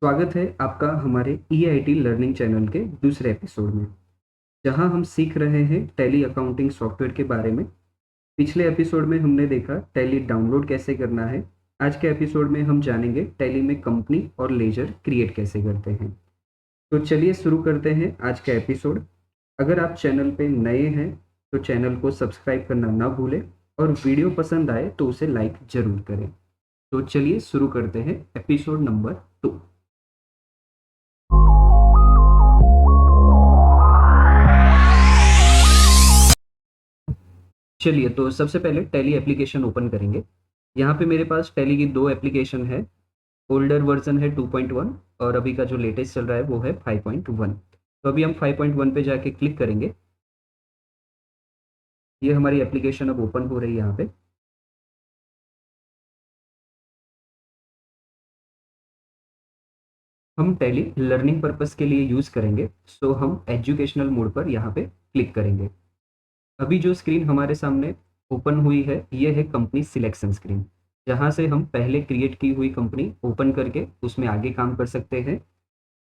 स्वागत है आपका हमारे ईआईटी लर्निंग चैनल के दूसरे एपिसोड में, जहां हम सीख रहे हैं टैली अकाउंटिंग सॉफ्टवेयर के बारे में। पिछले एपिसोड में हमने देखा टैली डाउनलोड कैसे करना है। आज के एपिसोड में हम जानेंगे टैली में कंपनी और लेजर क्रिएट कैसे करते हैं। तो चलिए शुरू करते हैं आज का एपिसोड। अगर आप चैनल पे नए हैं तो चैनल को सब्सक्राइब करना ना भूलें और वीडियो पसंद आए तो उसे लाइक ज़रूर करें। तो चलिए शुरू करते हैं एपिसोड नंबर 2। चलिए तो सबसे पहले टैली एप्लीकेशन ओपन करेंगे। यहाँ पे मेरे पास टैली की 2 एप्लीकेशन है। ओल्डर वर्ज़न है 2.1 और अभी का जो लेटेस्ट चल रहा है वो है 5.1। तो अभी हम 5.1 पे जाके क्लिक करेंगे। ये हमारी एप्लीकेशन अब ओपन हो रही है यहाँ पे। हम टैली लर्निंग पर्पज़ के लिए यूज़ करेंगे, सो हम एजुकेशनल मोड पर यहाँ पे क्लिक करेंगे। अभी जो स्क्रीन हमारे सामने ओपन हुई है, ये है कंपनी सिलेक्शन स्क्रीन, जहाँ से हम पहले क्रिएट की हुई कंपनी ओपन करके उसमें आगे काम कर सकते हैं,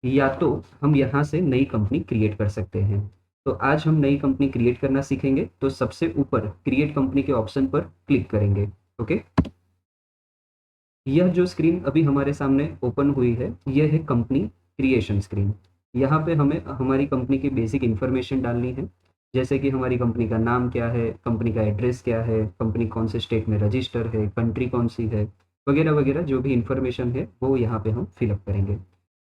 या तो हम यहाँ से नई कंपनी क्रिएट कर सकते हैं। तो आज हम नई कंपनी क्रिएट करना सीखेंगे, तो सबसे ऊपर क्रिएट कंपनी के ऑप्शन पर क्लिक करेंगे। ओके, यह जो स्क्रीन अभी हमारे सामने ओपन हुई है, यह है कंपनी क्रिएशन स्क्रीन। यहाँ पे हमें हमारी कंपनी की बेसिक इन्फॉर्मेशन डालनी है, जैसे कि हमारी कंपनी का नाम क्या है, कंपनी का एड्रेस क्या है, कंपनी कौन से स्टेट में रजिस्टर है, कंट्री कौन सी है, वगैरह वगैरह जो भी इन्फॉर्मेशन है वो यहाँ पे हम फिलअप करेंगे।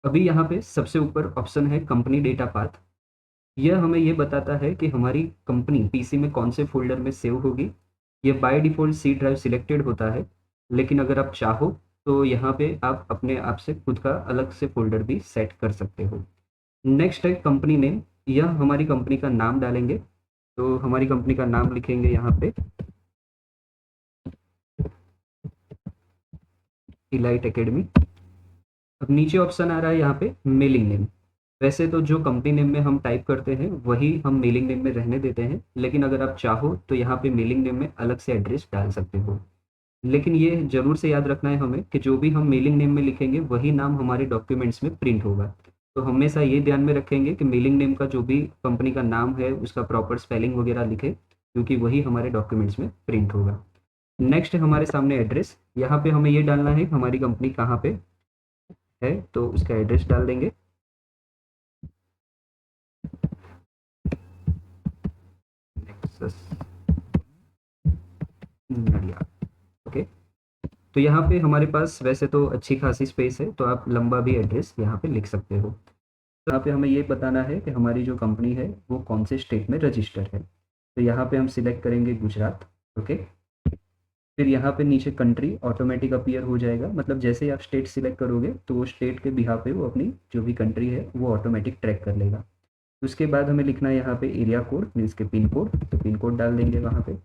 अभी यहाँ पे सबसे ऊपर ऑप्शन है कंपनी डेटा पाथ। यह हमें ये बताता है कि हमारी कंपनी पीसी में कौन से फ़ोल्डर में सेव होगी। ये by default C drive selected होता है, लेकिन अगर आप चाहो तो यहाँ पे आप अपने आप से खुद का अलग से फ़ोल्डर भी सेट कर सकते हो। नेक्स्ट है कंपनी नेम। यह हमारी कंपनी का नाम डालेंगे, तो हमारी कंपनी का नाम लिखेंगे यहाँ पे इलाइट एकेडमी। अब नीचे ऑप्शन आ रहा है यहाँ पे मेलिंग नेम। वैसे तो जो कंपनी नेम में हम टाइप करते हैं वही हम मेलिंग नेम में रहने देते हैं, लेकिन अगर आप चाहो तो यहाँ पे मेलिंग नेम में अलग से एड्रेस डाल सकते हो। लेकिन ये ज़रूर से याद रखना है हमें कि जो भी हम मेलिंग नेम में लिखेंगे वही नाम हमारे डॉक्यूमेंट्स में प्रिंट होगा। तो हमेशा ये ध्यान में रखेंगे कि मेलिंग नेम का जो भी कंपनी का नाम है उसका प्रॉपर स्पेलिंग वगैरह लिखे, क्योंकि वही हमारे डॉक्यूमेंट्स में प्रिंट होगा। नेक्स्ट है हमारे सामने एड्रेस। यहाँ पे हमें ये डालना है कि हमारी कंपनी कहाँ पे है, तो उसका एड्रेस डाल देंगे। नेक्सस नडिया। ओके, तो यहाँ पे हमारे पास वैसे तो अच्छी खासी स्पेस है, तो आप लंबा भी एड्रेस यहाँ पे लिख सकते हो। तो यहाँ पे हमें ये बताना है कि हमारी जो कंपनी है वो कौन से स्टेट में रजिस्टर है। तो यहाँ पे हम सिलेक्ट करेंगे गुजरात। ओके, फिर यहाँ पे नीचे कंट्री ऑटोमेटिक अपीयर हो जाएगा, मतलब जैसे ही आप स्टेट सिलेक्ट करोगे तो वो स्टेट के बिहाफ पे वो अपनी जो भी कंट्री है वो ऑटोमेटिक ट्रैक कर लेगा। उसके बाद हमें लिखना है यहाँ पे एरिया कोड मीन्स के पिन कोड, तो पिन कोड डाल देंगे वहाँ पे।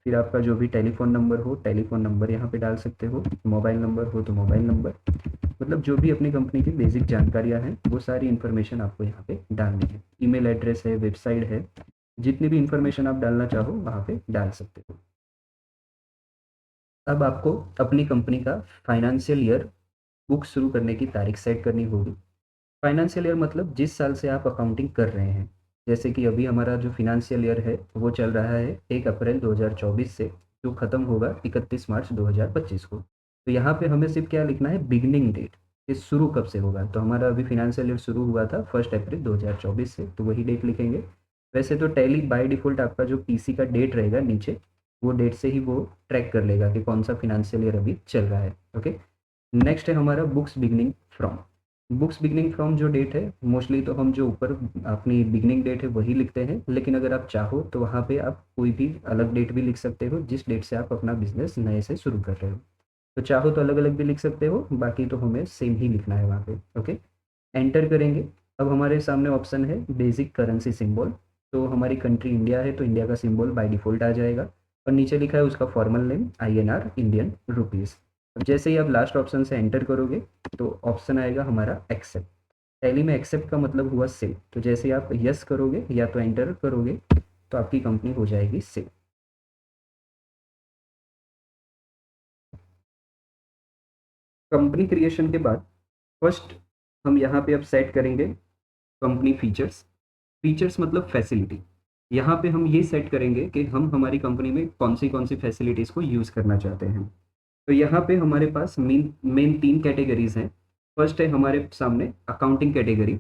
फिर आपका जो भी टेलीफ़ोन नंबर हो, टेलीफ़ोन नंबर यहाँ पे डाल सकते हो। मोबाइल नंबर हो तो मोबाइल नंबर, मतलब जो भी अपनी कंपनी की बेसिक जानकारियाँ हैं वो सारी इन्फॉर्मेशन आपको यहाँ पे डालनी है। ईमेल एड्रेस है, वेबसाइट है, जितनी भी इन्फॉर्मेशन आप डालना चाहो वहाँ पे डाल सकते हो। अब आपको अपनी कंपनी का फाइनेंशियल ईयर बुक शुरू करने की तारीख सेट करनी होगी। फाइनेंशियल ईयर मतलब जिस साल से आप अकाउंटिंग कर रहे हैं। जैसे कि अभी हमारा जो फाइनेंशियल ईयर है वो चल रहा है 1 अप्रैल 2024 से, जो ख़त्म होगा 31 मार्च 2025 को। तो यहाँ पे हमें सिर्फ क्या लिखना है, बिगिनिंग डेट, ये शुरू कब से होगा। तो हमारा अभी फाइनेंशियल ईयर शुरू हुआ था 1 अप्रैल 2024 से, तो वही डेट लिखेंगे। वैसे तो टैली बाय डिफ़ॉल्ट आपका जो पीसी का डेट रहेगा नीचे, वो डेट से ही वो ट्रैक कर लेगा कि कौन सा फाइनेंशियल ईयर अभी चल रहा है। ओके, नेक्स्ट है हमारा books beginning from. Books beginning from जो डेट है, मोस्टली तो हम जो ऊपर अपनी बिगनिंग डेट है वही लिखते हैं, लेकिन अगर आप चाहो तो वहाँ पे आप कोई भी अलग डेट भी लिख सकते हो जिस डेट से आप अपना बिजनेस नए से शुरू कर रहे हो। तो चाहो तो अलग अलग भी लिख सकते हो, बाकी तो हमें सेम ही लिखना है वहाँ पे। ओके, एंटर करेंगे। अब हमारे सामने ऑप्शन है बेसिक करेंसी सिंबल। तो हमारी कंट्री इंडिया है तो इंडिया का सिंबल बाय डिफ़ॉल्ट आ जाएगा, और नीचे लिखा है उसका formal name INR Indian rupees. अब जैसे ही आप लास्ट ऑप्शन से एंटर करोगे तो ऑप्शन आएगा हमारा एक्सेप्ट। टैली में एक्सेप्ट का मतलब हुआ सेव, तो जैसे ही आप यस करोगे या तो एंटर करोगे तो आपकी कंपनी हो जाएगी सेव। कंपनी क्रिएशन के बाद फर्स्ट हम यहाँ पे अब सेट करेंगे कंपनी फीचर्स। फीचर्स मतलब फैसिलिटी। यहाँ पे हम ये सेट करेंगे कि हम हमारी कंपनी में कौन सी फैसिलिटीज़ को यूज़ करना चाहते हैं। तो यहाँ पे हमारे पास मेन मेन 3 कैटेगरीज़ हैं। फर्स्ट है हमारे सामने अकाउंटिंग कैटेगरी।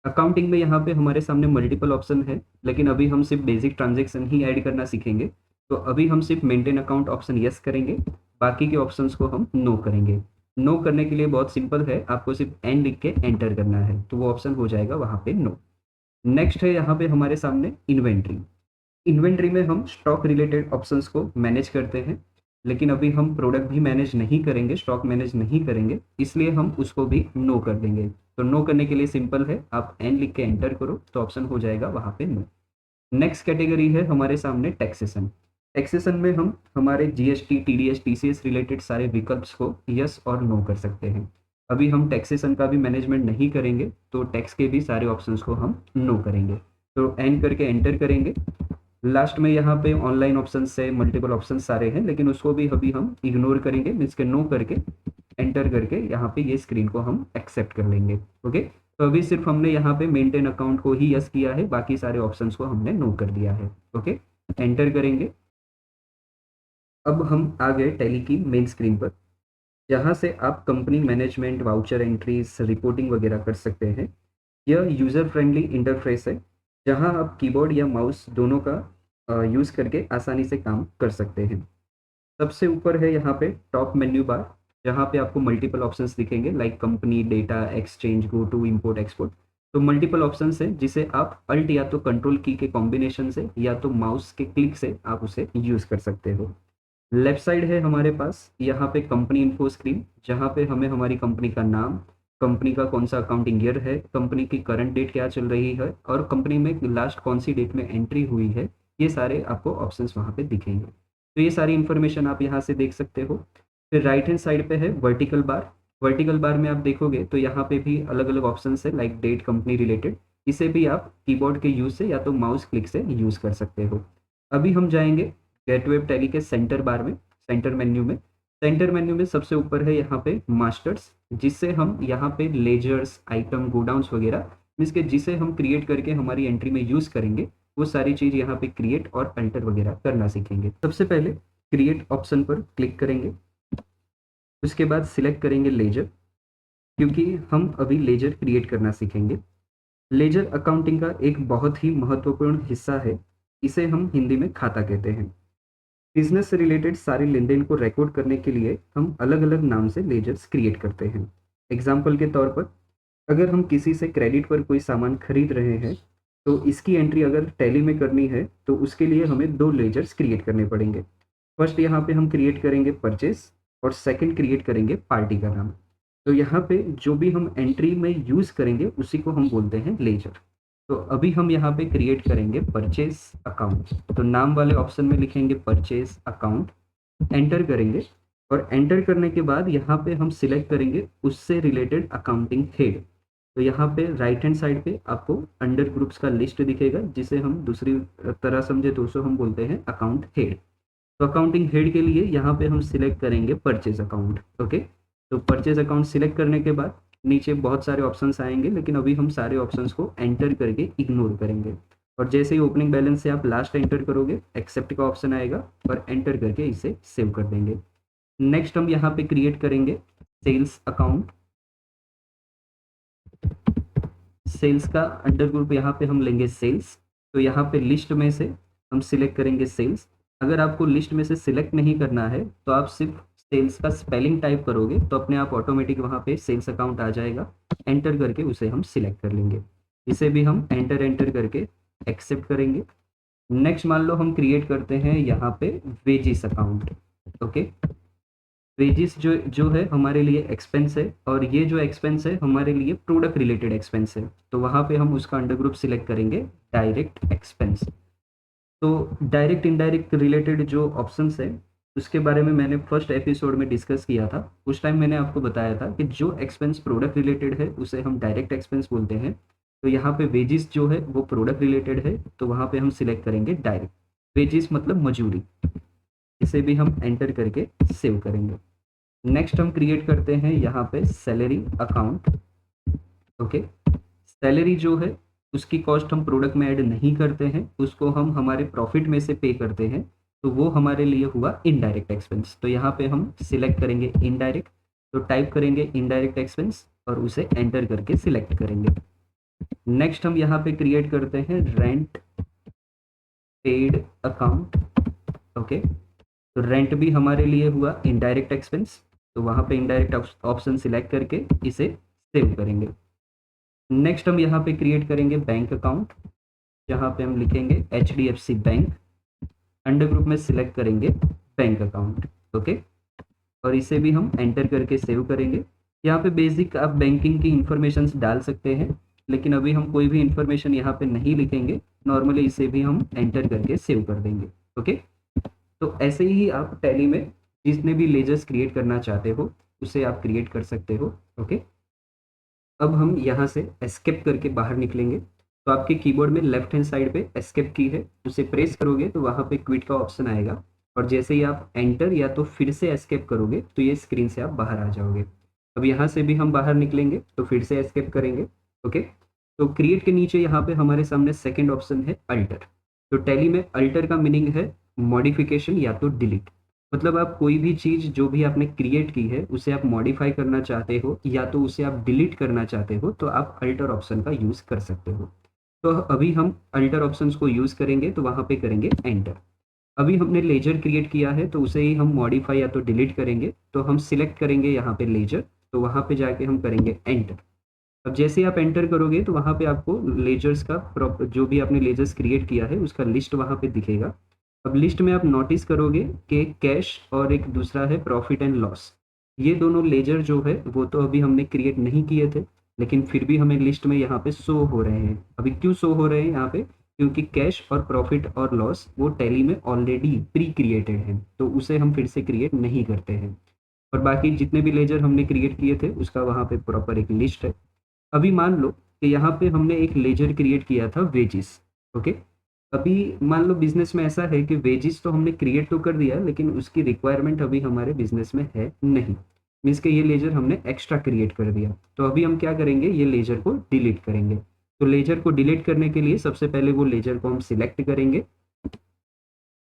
अकाउंटिंग में यहाँ पे हमारे सामने मल्टीपल ऑप्शन है, लेकिन अभी हम सिर्फ बेसिक ट्रांज़ैक्शन ही ऐड करना सीखेंगे। तो अभी हम सिर्फ मेंटेन अकाउंट ऑप्शन येस करेंगे, बाकी के ऑप्शंस को हम नो करेंगे। नो करने के लिए बहुत सिंपल है, आपको सिर्फ एन लिख के एंटर करना है, तो वो ऑप्शन हो जाएगा वहाँ पे नो। नेक्स्ट है यहाँ पे हमारे सामने इन्वेंट्री। इन्वेंट्री में हम स्टॉक रिलेटेड ऑप्शंस को मैनेज करते हैं, लेकिन अभी हम प्रोडक्ट भी मैनेज नहीं करेंगे, स्टॉक मैनेज नहीं करेंगे, इसलिए हम उसको भी नो कर देंगे। तो नो करने के लिए सिंपल है, आप एन लिख के एंटर करो तो ऑप्शन हो जाएगा वहाँ पे नो। नेक्स्ट कैटेगरी है हमारे सामने टैक्सेशन। टैक्सेशन में हम हमारे जीएसटी, टीडीएस, टीसीएस रिलेटेड सारे विकल्प्स को यस और नो कर सकते हैं। अभी हम टैक्सेशन का भी मैनेजमेंट नहीं करेंगे, तो टैक्स के भी सारे ऑप्शंस को हम नो करेंगे। तो एन करके एंटर करेंगे। लास्ट में यहाँ पे ऑनलाइन ऑप्शन से मल्टीपल ऑप्शन सारे हैं, लेकिन उसको भी अभी हम इग्नोर करेंगे, मीन्स के नो करके एंटर करके यहाँ पे ये स्क्रीन को हम एक्सेप्ट कर लेंगे। ओके, तो अभी सिर्फ हमने यहाँ पे मेंटेन अकाउंट को ही यस किया है, बाकी सारे ऑप्शंस को हमने नो कर दिया है। ओके, एंटर करेंगे। अब हम आ गए टैली की मेन स्क्रीन पर, जहाँ से आप company management, voucher entries, reporting वगैरह कर सकते हैं। यह यूज़र फ्रेंडली इंटरफेस है, जहाँ आप कीबोर्ड या माउस दोनों का यूज़ करके आसानी से काम कर सकते हैं। सबसे ऊपर है यहाँ पे टॉप मेन्यू बार, जहाँ पे आपको मल्टीपल ऑप्शंस दिखेंगे, like company, data, exchange, go to, import, export. तो मल्टीपल ऑप्शंस है, जिसे आप अल्ट या तो कंट्रोल की के कॉम्बिनेशन से या तो माउस के क्लिक से आप उसे यूज़ कर सकते हो। लेफ्ट साइड है हमारे पास यहाँ पे कंपनी इन्फो स्क्रीन, जहाँ पे हमें हमारी कंपनी का नाम, कंपनी का कौन सा अकाउंटिंग ईयर है, कंपनी की करंट डेट क्या चल रही है, और कंपनी में लास्ट कौन सी डेट में एंट्री हुई है, ये सारे आपको ऑप्शंस वहाँ पे दिखेंगे। तो ये सारी इन्फॉर्मेशन आप यहाँ से देख सकते हो। फिर राइट हैंड साइड पे है वर्टिकल बार। वर्टिकल बार में आप देखोगे तो यहाँ पे भी अलग अलग ऑप्शन है, लाइक डेट, कंपनी रिलेटेड। इसे भी आप कीबोर्ड के यूज से या तो माउस क्लिक से यूज कर सकते हो। अभी हम जाएंगे गेटवे टैली के सेंटर बार में, सेंटर मेन्यू में। सेंटर मेन्यू में सबसे ऊपर है यहाँ पे मास्टर्स, जिससे हम यहाँ पे लेजर्स, आइटम, गोडाउंस वगैरह, मीन्स के जिसे हम क्रिएट करके हमारी एंट्री में यूज़ करेंगे, वो सारी चीज़ यहाँ पे क्रिएट और अल्टर वगैरह करना सीखेंगे। सबसे पहले क्रिएट ऑप्शन पर क्लिक करेंगे, उसके बाद सिलेक्ट करेंगे लेजर, क्योंकि हम अभी लेजर क्रिएट करना सीखेंगे। लेजर अकाउंटिंग का एक बहुत ही महत्वपूर्ण हिस्सा है, इसे हम हिंदी में खाता कहते हैं। बिजनेस से रिलेटेड सारे लेन-देन को रिकॉर्ड करने के लिए हम अलग-अलग नाम से लेजर्स क्रिएट करते हैं। एग्जाम्पल के तौर पर, अगर हम किसी से क्रेडिट पर कोई सामान खरीद रहे हैं, तो इसकी एंट्री अगर टैली में करनी है, तो उसके लिए हमें 2 लेजर्स क्रिएट करने पड़ेंगे। फर्स्ट यहाँ पे हम क्रिएट करेंगे परचेस, और सेकंड क्रिएट करेंगे पार्टी का नाम। तो यहाँ पे जो भी हम एंट्री में यूज़ करेंगे, उसी को हम बोलते हैं लेजर। तो अभी हम यहाँ पे क्रिएट करेंगे परचेस अकाउंट। तो नाम वाले ऑप्शन में लिखेंगे परचेस अकाउंट, एंटर करेंगे, और एंटर करने के बाद यहाँ पे हम सिलेक्ट करेंगे उससे रिलेटेड अकाउंटिंग हेड। तो यहाँ पे राइट हैंड साइड पे आपको अंडर ग्रुप्स का लिस्ट दिखेगा, जिसे हम दूसरी तरह समझे तो उसे हम बोलते हैं अकाउंट हेड। तो अकाउंटिंग हेड के लिए यहाँ पे हम सिलेक्ट करेंगे परचेज अकाउंट। ओके, तो परचेज अकाउंट सिलेक्ट करने के बाद नीचे बहुत सारे ऑप्शंस आएंगे, लेकिन अभी हम सारे ऑप्शंस को एंटर करके इग्नोर करेंगे। और जैसे ही ओपनिंग बैलेंस से आप लास्ट एंटर करोगे, एक्सेप्ट का ऑप्शन आएगा, और एंटर करके इसे सेव कर देंगे। नेक्स्ट हम यहाँ पे क्रिएट करेंगे सेल्स अकाउंट। सेल्स का अंडर ग्रुप यहाँ पे हम लेंगे सेल्स। तो यहाँ पे लिस्ट में से हम सिलेक्ट करेंगे सेल्स। अगर आपको लिस्ट में से सिलेक्ट नहीं करना है, तो आप सिर्फ सेल्स का स्पेलिंग टाइप करोगे, तो अपने आप ऑटोमेटिक वहाँ पे सेल्स अकाउंट आ जाएगा। एंटर करके उसे हम सिलेक्ट कर लेंगे। इसे भी हम एंटर एंटर करके एक्सेप्ट करेंगे। नेक्स्ट मान लो हम क्रिएट करते हैं यहाँ पे वेजिस अकाउंट। ओके, वेजिस जो जो है हमारे लिए एक्सपेंस है, और ये जो एक्सपेंस है हमारे लिए प्रोडक्ट रिलेटेड एक्सपेंस है। तो वहाँ पे हम उसका अंडर ग्रुप सिलेक्ट करेंगे डायरेक्ट एक्सपेंस। तो डायरेक्ट इनडायरेक्ट रिलेटेड जो ऑप्शंस है, उसके बारे में मैंने फर्स्ट एपिसोड में डिस्कस किया था। उस टाइम मैंने आपको बताया था कि जो एक्सपेंस प्रोडक्ट रिलेटेड है उसे हम डायरेक्ट एक्सपेंस बोलते हैं। तो यहाँ पे वेजिस जो है वो प्रोडक्ट रिलेटेड है, तो वहाँ पे हम सिलेक्ट करेंगे डायरेक्ट। वेजिस मतलब मजूरी। इसे भी हम एंटर करके सेव करेंगे। नेक्स्ट हम क्रिएट करते हैं यहाँ पे सैलरी अकाउंट। ओके, सैलरी जो है उसकी कॉस्ट हम प्रोडक्ट में ऐड नहीं करते हैं, उसको हम हमारे प्रॉफिट में से पे करते हैं, तो वो हमारे लिए हुआ इनडायरेक्ट एक्सपेंस। तो यहाँ पे हम सिलेक्ट करेंगे इनडायरेक्ट, तो टाइप करेंगे इनडायरेक्ट एक्सपेंस और उसे एंटर करके सिलेक्ट करेंगे। नेक्स्ट हम यहाँ पे क्रिएट करते हैं रेंट पेड अकाउंट। ओके, तो रेंट भी हमारे लिए हुआ इनडायरेक्ट एक्सपेंस, तो वहाँ पे इनडायरेक्ट ऑप्शन सिलेक्ट करके इसे सेव करेंगे। नेक्स्ट हम यहाँ पे क्रिएट करेंगे बैंक अकाउंट, जहाँ पे हम लिखेंगे HDFC बैंक, अंडर ग्रुप में सिलेक्ट करेंगे बैंक अकाउंट। ओके, और इसे भी हम एंटर करके सेव करेंगे। यहाँ पे बेसिक आप बैंकिंग की इंफॉर्मेशन डाल सकते हैं, लेकिन अभी हम कोई भी इंफॉर्मेशन यहाँ पे नहीं लिखेंगे, नॉर्मली इसे भी हम एंटर करके सेव कर देंगे। ओके, तो ऐसे ही आप टैली में जितने भी लेजर्स क्रिएट करना चाहते हो उसे आप क्रिएट कर सकते हो। ओके, अब हम यहाँ से एस्केप करके बाहर निकलेंगे, तो आपके कीबोर्ड में लेफ्ट हैंड साइड पे एस्केप की है, उसे प्रेस करोगे तो वहाँ पे क्विट का ऑप्शन आएगा, और जैसे ही आप एंटर या तो फिर से एस्केप करोगे तो ये स्क्रीन से आप बाहर आ जाओगे। अब यहाँ से भी हम बाहर निकलेंगे तो फिर से एस्केप करेंगे। ओके, तो क्रिएट के नीचे यहाँ पे हमारे सामने सेकेंड ऑप्शन है अल्टर। तो टैली में अल्टर का मीनिंग है मॉडिफिकेशन या तो डिलीट, मतलब आप कोई भी चीज़ जो भी आपने क्रिएट की है उसे आप मॉडिफाई करना चाहते हो या तो उसे आप डिलीट करना चाहते हो, तो आप अल्टर ऑप्शन का यूज़ कर सकते हो। तो अभी हम अल्टर ऑप्शंस को यूज़ करेंगे, तो वहाँ पे करेंगे एंटर। अभी हमने लेजर क्रिएट किया है तो उसे ही हम मॉडिफाई या तो डिलीट करेंगे, तो हम सिलेक्ट करेंगे यहाँ पे लेजर, तो वहाँ पे जाके हम करेंगे एंटर। अब जैसे ही आप एंटर करोगे तो वहाँ पे आपको लेजर्स का जो भी आपने लेजर्स क्रिएट किया है उसका लिस्ट वहाँ पे दिखेगा। अब लिस्ट में आप नोटिस करोगे कि कैश और एक दूसरा है प्रॉफिट एंड लॉस, ये दोनों लेजर जो है वो तो अभी हमने क्रिएट नहीं किए थे, लेकिन फिर भी हमें लिस्ट में यहाँ पे शो हो रहे हैं। अभी क्यों शो हो रहे हैं यहाँ पे, क्योंकि कैश और प्रॉफिट और लॉस वो टैली में ऑलरेडी प्री क्रिएटेड है, तो उसे हम फिर से क्रिएट नहीं करते हैं। और बाकी जितने भी लेजर हमने क्रिएट किए थे उसका वहाँ पे प्रॉपर एक लिस्ट है। अभी मान लो कि यहाँ पे हमने एक लेजर क्रिएट किया था वेजिस। ओके, अभी मान लो बिजनेस में ऐसा है कि वेजिस तो हमने क्रिएट तो कर दिया, लेकिन उसकी रिक्वायरमेंट अभी हमारे बिजनेस में है नहीं, मीन्स कि ये लेजर हमने एक्स्ट्रा क्रिएट कर दिया। तो अभी हम क्या करेंगे, ये लेजर को डिलीट करेंगे। तो लेजर को डिलीट करने के लिए सबसे पहले वो लेजर को हम सिलेक्ट करेंगे।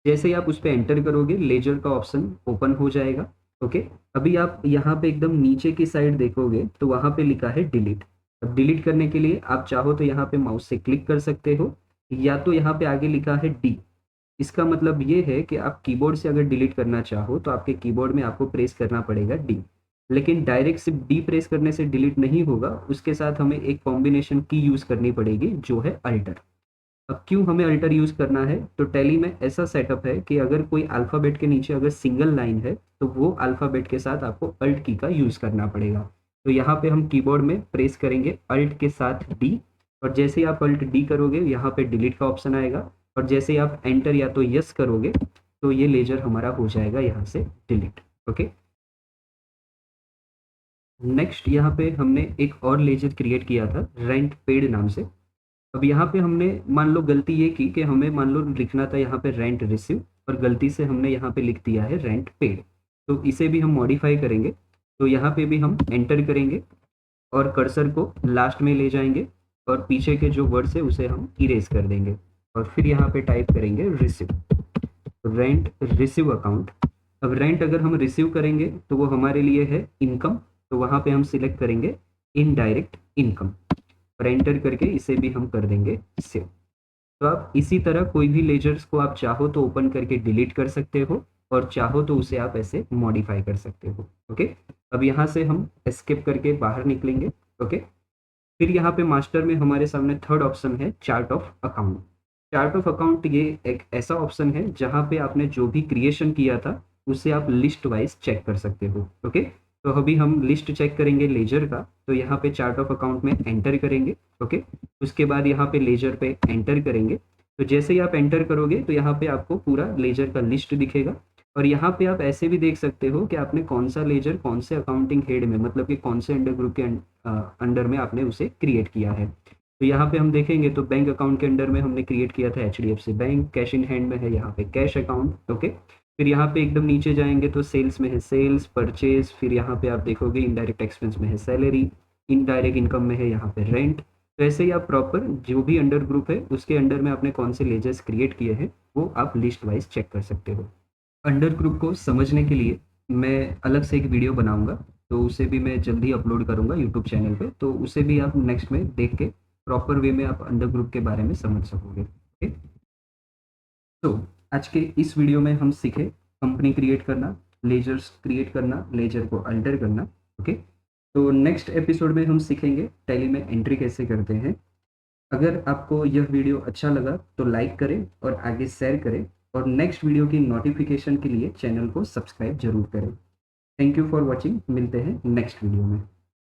जैसे ही आप उस पर एंटर करोगे लेजर का ऑप्शन ओपन हो जाएगा। ओके, अभी आप यहाँ पे एकदम नीचे की साइड देखोगे तो वहाँ पे लिखा है डिलीट। अब डिलीट करने के लिए आप चाहो तो यहाँ पे माउस से क्लिक कर सकते हो, या तो यहाँ पे आगे लिखा है डी। इसका मतलब ये है कि आप कीबोर्ड से अगर डिलीट करना चाहो तो आपके कीबोर्ड में आपको प्रेस करना पड़ेगा डी, लेकिन डायरेक्ट सिर्फ डी प्रेस करने से डिलीट नहीं होगा, उसके साथ हमें एक कॉम्बिनेशन की यूज़ करनी पड़ेगी जो है अल्टर। अब क्यों हमें अल्टर यूज़ करना है, तो टैली में ऐसा सेटअप है कि अगर कोई अल्फ़ाबेट के नीचे अगर सिंगल लाइन है तो वो अल्फ़ाबेट के साथ आपको अल्ट की का यूज़ करना पड़ेगा। तो यहाँ पे हम कीबोर्ड में प्रेस करेंगे अल्ट के साथ डी, और जैसे ही आप अल्ट डी करोगे यहाँ पे डिलीट का ऑप्शन आएगा, और जैसे ही आप एंटर या तो यस करोगे तो ये लेजर हमारा हो जाएगा यहाँ से डिलीट। ओके, नेक्स्ट यहाँ पे हमने एक और लेजर क्रिएट किया था रेंट पेड नाम से। अब यहाँ पे हमने मान लो गलती ये की कि हमें मान लो लिखना था यहाँ पे रेंट रिसीव, और गलती से हमने यहाँ पे लिख दिया है रेंट पेड, तो इसे भी हम मॉडिफाई करेंगे। तो यहाँ पे भी हम एंटर करेंगे और कर्सर को लास्ट में ले जाएंगे, और पीछे के जो वर्ड्स है उसे हम इरेज कर देंगे, और फिर यहाँ पे टाइप करेंगे रिसीव, रेंट रिसीव अकाउंट। अब रेंट अगर हम रिसीव करेंगे तो वो हमारे लिए है इनकम, तो वहाँ पे हम सिलेक्ट करेंगे इनडायरेक्ट इनकम, और एंटर करके इसे भी हम कर देंगे सेव। तो आप इसी तरह कोई भी लेजर्स को आप चाहो तो ओपन करके डिलीट कर सकते हो, और चाहो तो उसे आप ऐसे मॉडिफाई कर सकते हो। ओके, अब यहाँ से हम एस्केप करके बाहर निकलेंगे। ओके, फिर यहाँ पे मास्टर में हमारे सामने थर्ड ऑप्शन है chart of account. Chart of account ये एक ऐसा ऑप्शन है जहाँ पे आपने जो भी क्रिएशन किया था उसे आप लिस्ट वाइज चेक कर सकते हो। ओके, तो अभी हम लिस्ट चेक करेंगे लेजर का, तो यहाँ पे चार्ट ऑफ अकाउंट में एंटर करेंगे। ओके, उसके बाद यहाँ पे लेजर पे एंटर करेंगे, तो जैसे ही आप एंटर करोगे तो यहाँ पे आपको पूरा लेजर का लिस्ट दिखेगा, और यहाँ पे आप ऐसे भी देख सकते हो कि आपने कौन सा लेजर कौन से अकाउंटिंग हेड में, मतलब कि कौन से अंडर ग्रुप के अंडर में आपने उसे क्रिएट किया है। तो यहाँ पे हम देखेंगे तो बैंक अकाउंट के अंडर में हमने क्रिएट किया था HDFC bank, cash in hand में है यहाँ पे कैश अकाउंट। ओके, फिर यहाँ पे एकदम नीचे जाएंगे तो सेल्स में है सेल्स, परचेज, फिर यहाँ पे आप देखोगे इनडायरेक्ट एक्सपेंस में है सैलरी, इनडायरेक्ट इनकम में है यहाँ पे रेंट। तो ऐसे ही आप प्रॉपर जो भी अंडर ग्रुप है उसके अंडर में आपने कौन से लेजर्स क्रिएट किए हैं वो आप लिस्ट वाइज चेक कर सकते हो। अंडर ग्रुप को समझने के लिए मैं अलग से एक वीडियो बनाऊंगा, तो उसे भी मैं जल्दी अपलोड करूंगा यूट्यूब चैनल पे, तो उसे भी आप नेक्स्ट में देख के प्रॉपर वे में आप अंडर ग्रुप के बारे में समझ सकोगे। ओके, तो आज के इस वीडियो में हम सीखे कंपनी क्रिएट करना, लेजर्स क्रिएट करना, लेजर को अल्टर करना। ओके, तो नेक्स्ट एपिसोड में हम सीखेंगे टैली में एंट्री कैसे करते हैं। अगर आपको यह वीडियो अच्छा लगा तो लाइक करें और आगे शेयर करें, और नेक्स्ट वीडियो की नोटिफिकेशन के लिए चैनल को सब्सक्राइब जरूर करें। थैंक यू फॉर वॉचिंग, मिलते हैं नेक्स्ट वीडियो में।